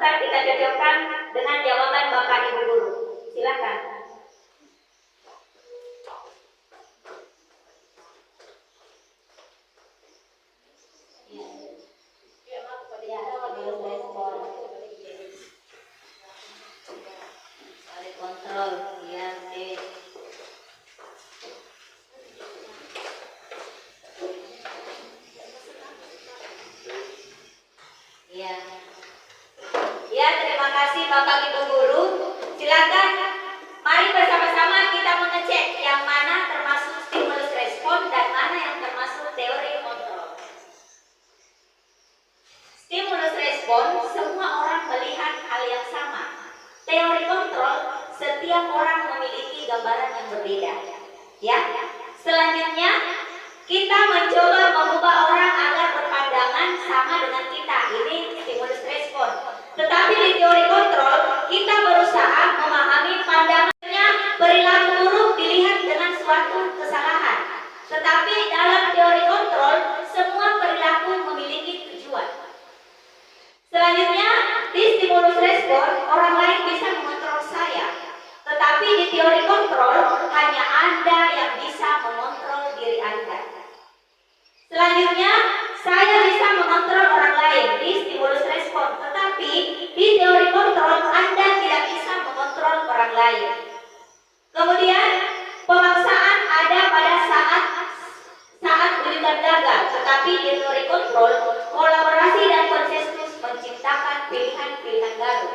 Sebentar kita cocokkan dengan jawaban Bapak Ibu guru. Silakan. Kontrol, ya, ya. Ya, terima kasih Bapak Ibu guru. Silakan, mari bersama-sama kita mengecek yang mana termasuk stimulus respon dan mana yang termasuk teori kontrol. Stimulus respon, semua orang melihat hal yang sama. Teori kontrol, setiap orang memiliki gambaran yang berbeda. Ya. Selanjutnya, kita mencoba mengubah orang agar berpandangan sama dengan kita. Ini stimulus respon. Tetapi di teori kontrol, kita berusaha memahami pandangannya perilaku buruk dilihat dengan suatu kesalahan. Tetapi dalam teori kontrol, semua perilaku memiliki tujuan. Selanjutnya, di stimulus respon, orang lain bisa mengontrol saya. Tetapi di teori kontrol, hanya Anda yang bisa mengontrol diri Anda. Selanjutnya, saya bisa mengontrol orang lain di stimulus respon. Tetapi di teori kontrol, Anda tidak bisa mengontrol orang lain. Kemudian, pemaksaan ada pada saat wujudan gagal. Tetapi di teori kontrol, kolaborasi dan konsensus menciptakan pilihan-pilihan baru.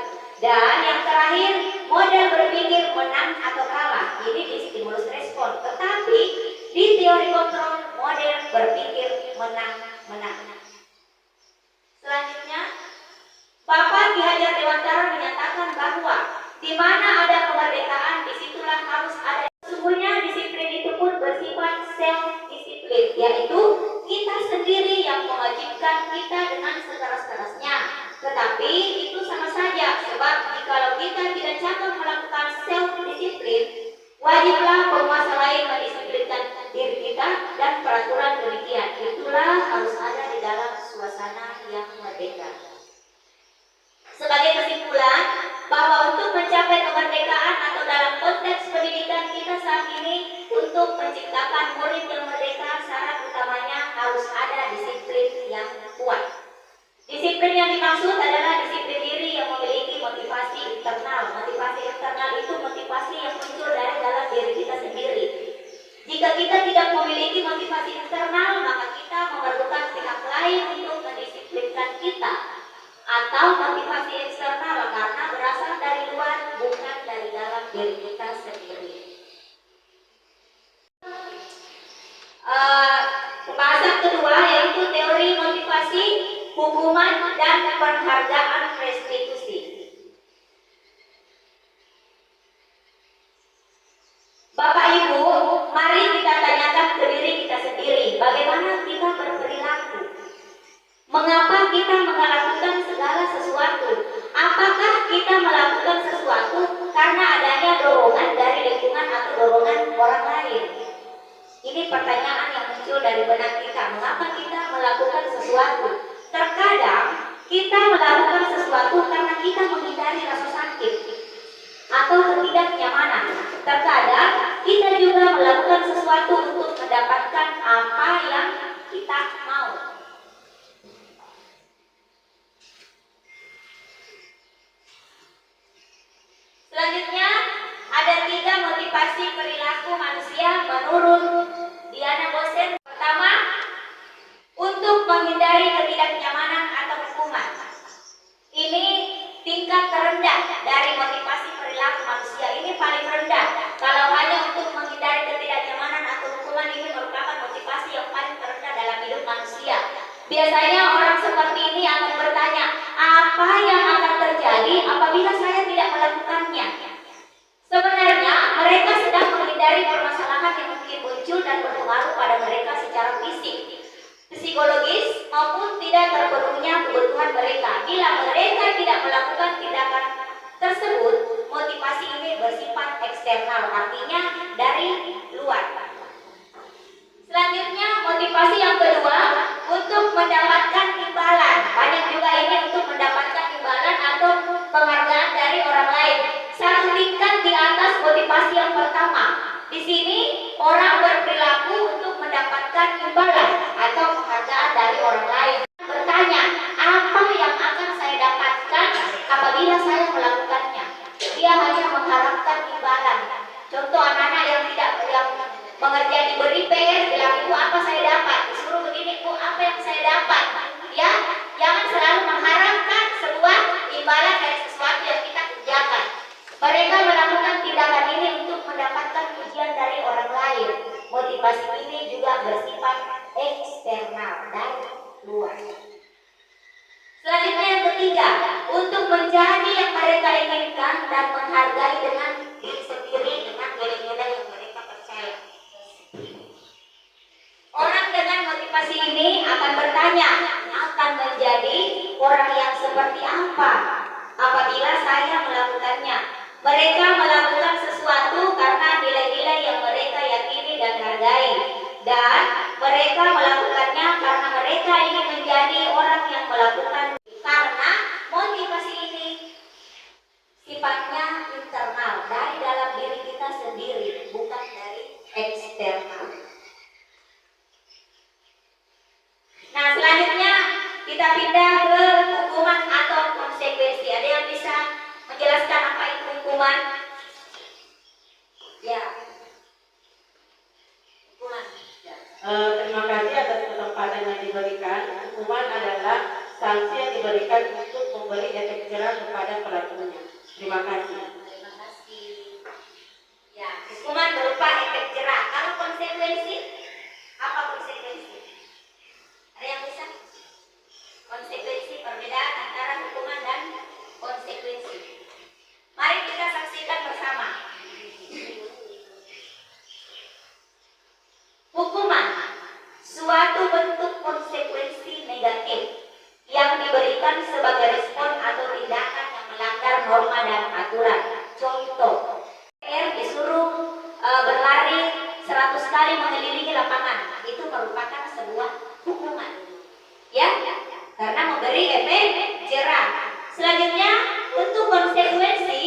Dan yang terakhir, model berpikir menang atau kalah. Ini di stimulus respon. Tetapi di teori kontrol, model berpikir menang. Selanjutnya, Bapak Ki Hajar Dewantara menyatakan bahwa di mana ada kemerdekaan, disitulah harus ada. Sesungguhnya disiplin itu pun bersifat self-disiplin, yaitu kita sendiri yang mewajibkan kita dengan sekeras-kerasnya. Tetapi itu sama saja, sebab jikalau kita tidak cakap melakukan self-disiplin, wajiblah penguasa lain mendisiplinkan diri kita dan peraturan demikian. Itulah harus ada di dalam suasana yang merdeka. Sebagai kesimpulan, bahwa untuk mencapai kemerdekaan atau dalam konteks pendidikan kita saat ini, untuk menciptakan murid yang merdeka, syarat utamanya harus ada disiplin yang kuat. Disiplin yang dimaksud adalah disiplin diri yang memiliki motivasi internal. Motivasi internal itu motivasi yang muncul dari dalam diri kita sendiri. Jika kita tidak memiliki motivasi internal, maka kita memerlukan pihak lain untuk mendisiplinkan kita. Atau motivasi eksternal karena berasal dari luar, bukan dari dalam diri kita sendiri. Pembahasan kedua yaitu teori motivasi, hukuman, dan penghargaan restitusi. Bapak Ibu, mari kita tanyakan ke diri kita sendiri, bagaimana kita berperilaku? Mengapa kita melakukan segala sesuatu? Apakah kita melakukan sesuatu karena adanya dorongan dari lingkungan atau dorongan orang lain? Ini pertanyaan yang muncul dari benak kita. Mengapa kita melakukan sesuatu? Terkadang kita melakukan sesuatu karena kita menghindari rasa sakit atau ketidaknyamanan. Terkadang kita juga melakukan sesuatu untuk mendapatkan apa yang kita mau. Selanjutnya, ada 3 motivasi perilaku manusia menurut Diana Bosen. Pertama, untuk menghindari ketidaknyamanan atau hukuman. Ini tingkat terendah dari motivasi perilaku manusia. Ini paling rendah. Kalau hanya untuk menghindari ketidaknyamanan atau hukuman, ini merupakan motivasi yang paling terendah dalam hidup manusia. Biasanya orang seperti ini akan bertanya, apa yang akan terjadi apabila saya tidak melakukannya? Sebenarnya mereka sedang menghindari permasalahan yang mungkin muncul dan berpengaruh pada mereka secara fisik, psikologis, maupun tidak terpenuhnya kebutuhan mereka. Bila mereka tidak melakukan tindakan tersebut, motivasi ini bersifat eksternal, artinya dari luar. Selanjutnya, motivasi yang kedua, untuk mendapatkan imbalan. Banyak juga ini untuk mendapatkan imbalan atau Di sini orang berperilaku untuk mendapatkan imbalan atau penghargaan dari orang lain. Bertanya, apa yang akan saya dapatkan apabila saya melakukannya? Dia hanya mengharapkan imbalan. Contoh anak-anak yang mengerjakan diberi PR, bilang, "Bu, apa saya dapat?" Disuruh begini, "Bu, apa yang saya dapat?" Ya, jangan selalu mengharapkan sebuah imbalan dari sesuatu yang kita kerjakan. Mereka melakukan tindakan ini untuk mendapatkan pujian dari orang lain. Motivasi ini juga bersifat eksternal dan luar. Selanjutnya yang ketiga, untuk menjadi yang mereka inginkan dan menghargai dengan diri sendiri dengan nilai-nilai yang mereka percaya. Orang dengan motivasi ini akan bertanya, akan menjadi orang yang seperti apa apabila saya melakukannya. Mereka melakukan sesuatu karena nilai-nilai yang mereka yakini dan hargai, dan mereka melakukannya karena mereka ingin menjadi orang yang melakukan. Karena motivasi ini sifatnya internal, dari dalam diri kita sendiri, bukan dari eksternal. Nah, selanjutnya kita pindah ke hukuman atau konsekuensi. Ada yang bisa menjelaskan apa itu hukuman? Ya. Hukuman. Terima kasih atas kesempatan yang diberikan. Hukuman adalah sanksi yang diberikan untuk memberi efek jerah kepada pelakunya. Terima kasih. Terima kasih. Ya, hukuman berupa efek jerah. Kalau konsekuensi, apa konsekuensi? Ada yang bisa? Konsekuensi, perbedaan antara hukuman dan konsekuensi. Mari kita saksikan bersama. Hukuman, suatu bentuk konsekuensi negatif yang diberikan sebagai respon atau tindakan yang melanggar norma dan aturan. Contoh, disuruh berlari 100 kali mengelilingi lapangan. Itu merupakan sebuah hukuman. Ya, karena memberi efek jerah. Selanjutnya, bentuk konsekuensi,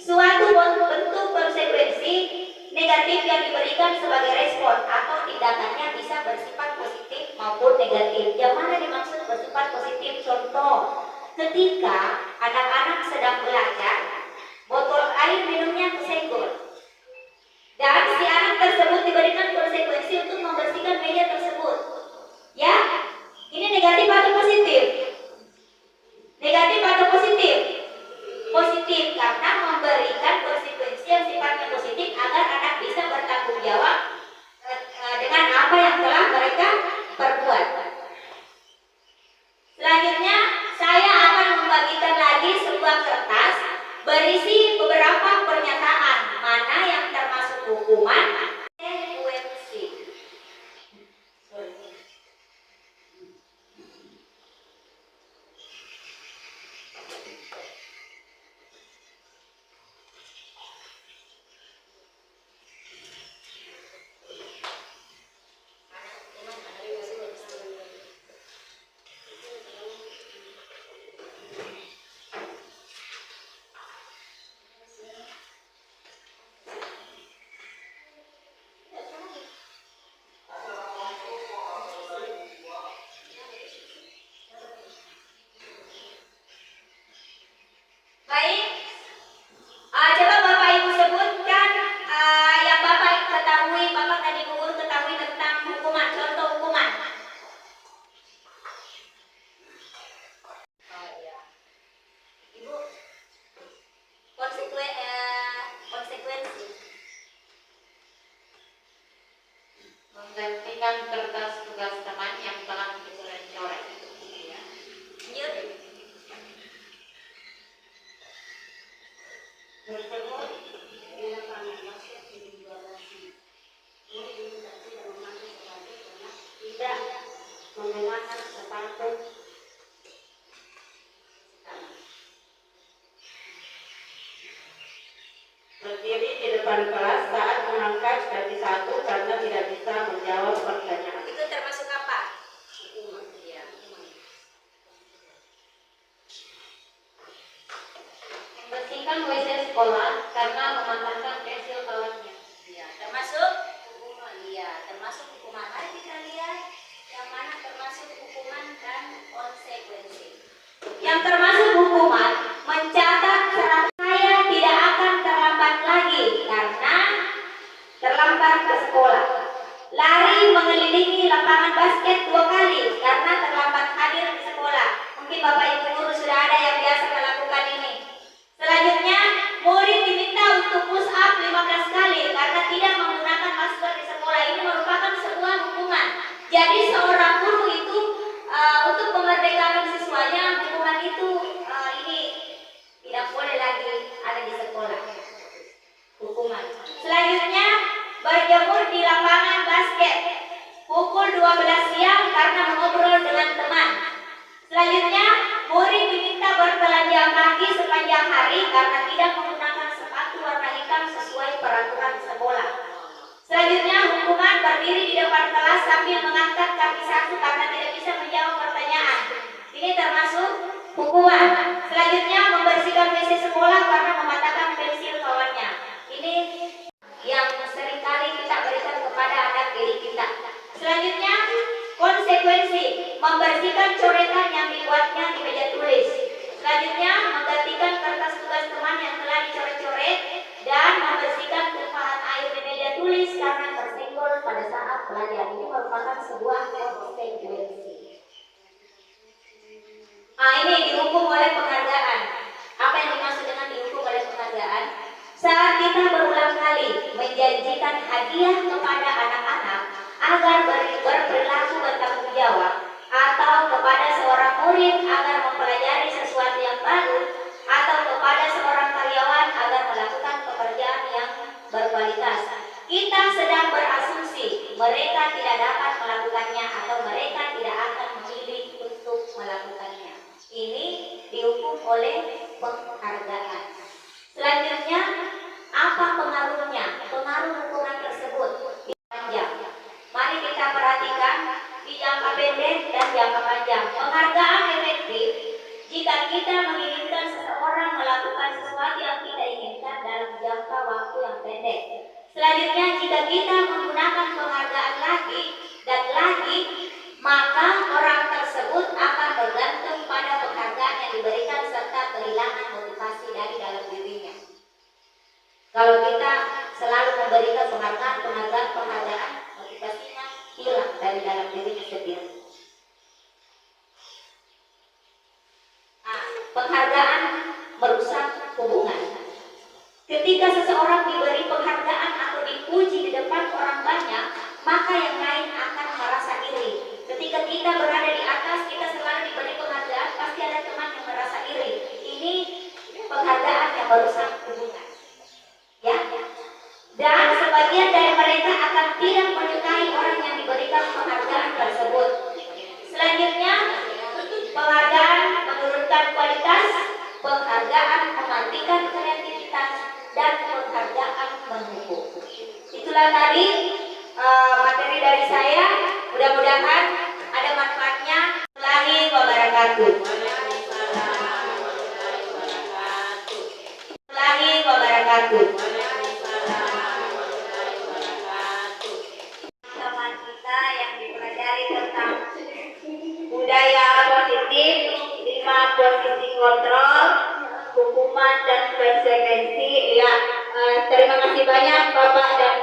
suatu bentuk konsekuensi negatif yang diberikan sebagai respon atau tindakannya bisa bersifat positif maupun negatif. Yang mana dimaksud bersifat positif? Contoh, ketika anak-anak sedang belajar, botol air minumnya kesenggol, dan si anak tersebut diberikan konsekuensi untuk membersihkan meja tersebut. Ya, ini negatif atau positif? Negatif atau positif? Positif, karena memberikan konsekuensi yang sifatnya positif agar anak bisa bertanggung jawab dengan apa yang telah mereka perbuat. Selanjutnya, saya akan membagikan lagi sebuah kertas berisi beberapa pernyataan mana yang termasuk hukuman konsekuensi. Baik, coba Bapak Ibu sebutkan yang Bapak ketahui, Bapak tadi gugur ketahui tentang hukuman, contoh hukuman. Oh iya, Ibu, konsekuensi. Menggantikan kertas tugas teman yang telah dicoret-coret. Lanjut. Bertemu tidak menggunakan sepatu berdiri di depan kelas saat mengangkat kaki satu karena tidak bisa menjawab pertanyaan. Itu termasuk apa? Ya. Membersihkan WC sekolah karena mematahkan pensil kawannya. Ya, termasuk termasuk hukuman. Mari kita lihat yang mana termasuk hukuman dan konsekuensi. Yang termasuk hukuman, mencatat saya tidak akan terlambat lagi karena terlambat ke sekolah. Lari mengelilingi lapangan basket 2 kali karena terlambat hadir di sekolah. Mungkin Bapak Ibu guru sudah ada yang biasa melakukan ini. Selanjutnya, murid diminta untuk push up 15 kali karena tidak menggunakan masker di sekolah. Ini merupakan sebuah hukuman. Jadi seorang guru itu untuk memerdekakan siswanya, hukuman itu ini tidak boleh lagi ada di sekolah. Hukuman. Selanjutnya, berjemur di lapangan basket pukul 12 siang karena mengobrol dengan teman. Selanjutnya, murid diminta bertelanjang kaki sepanjang hari karena tidak menggunakan sepatu warna hitam sesuai peraturan sekolah. Selanjutnya, hukuman berdiri di depan kelas sambil mengangkat kaki satu karena tidak bisa menjawab pertanyaan. Ini termasuk hukuman. Selanjutnya, membersihkan WC sekolah karena mematahkan pensil kawannya. Ini yang seringkali kita berikan kepada anak didik kita. Selanjutnya, konsekuensi membersihkan coretan yang dibuatnya di meja tulis. Selanjutnya, menggantikan kertas tugas teman yang telah dicoret-coret dan membersihkan tumpahan air di meja tulis karena tersenggol pada saat belajar. Ini merupakan sebuah konsekuensi. Ini dihukum oleh penghargaan. Apa yang dimaksud dengan dihukum oleh penghargaan? Saat kita berulang kali menjanjikan hadiah kepada anak-anak agar berperilaku bertanggung jawab, atau kepada seorang murid agar mempelajari sesuatu yang baru, atau kepada seorang karyawan agar melakukan pekerjaan yang berkualitas, kita sedang berasumsi mereka tidak dapat melakukannya atau mereka tidak akan memilih untuk melakukannya. Ini dihukum oleh penghargaan. Selanjutnya, apa pengaruhnya? Pengaruh hukuman tersebut panjang. Mari kita perhatikan di jangka pendek dan jangka panjang. Penghargaan efektif jika kita menginginkan seseorang melakukan sesuatu yang kita inginkan dalam jangka waktu yang pendek. Selanjutnya, jika kita menggunakan penghargaan lagi dan lagi, maka orang tersebut akan bergantung pada penghargaan yang diberikan serta kehilangan motivasi dari dalam dirinya. Kalau kita selalu memberikan penghargaan, motivasinya hilang dari dalam dirinya sendiri. Penghargaan merusak hubungan. Ketika seseorang diberi penghargaan atau dipuji di depan orang banyak, maka yang lain akan merasa iri. Ketika kita berada di atas, kita selalu diberi penghargaan, pasti ada teman yang merasa iri. Ini penghargaan yang merusak hubungan. Ya, dan sebagian dari mereka akan tidak menyukai orang yang diberikan penghargaan tersebut. Selanjutnya, penghargaan menurunkan kualitas, penghargaan mematikan kreativitas, dan penghargaan menghukum. Itulah tadi materi dari saya. Mudah-mudahan ada manfaatnya. Warahmatullahi wabarakatuh. Warahmatullahi wabarakatuh. Teman kita yang dipelajari tentang budaya positif, 5 posisi kontrol, hukuman dan konsekuensi. Ya, terima kasih banyak Bapak dan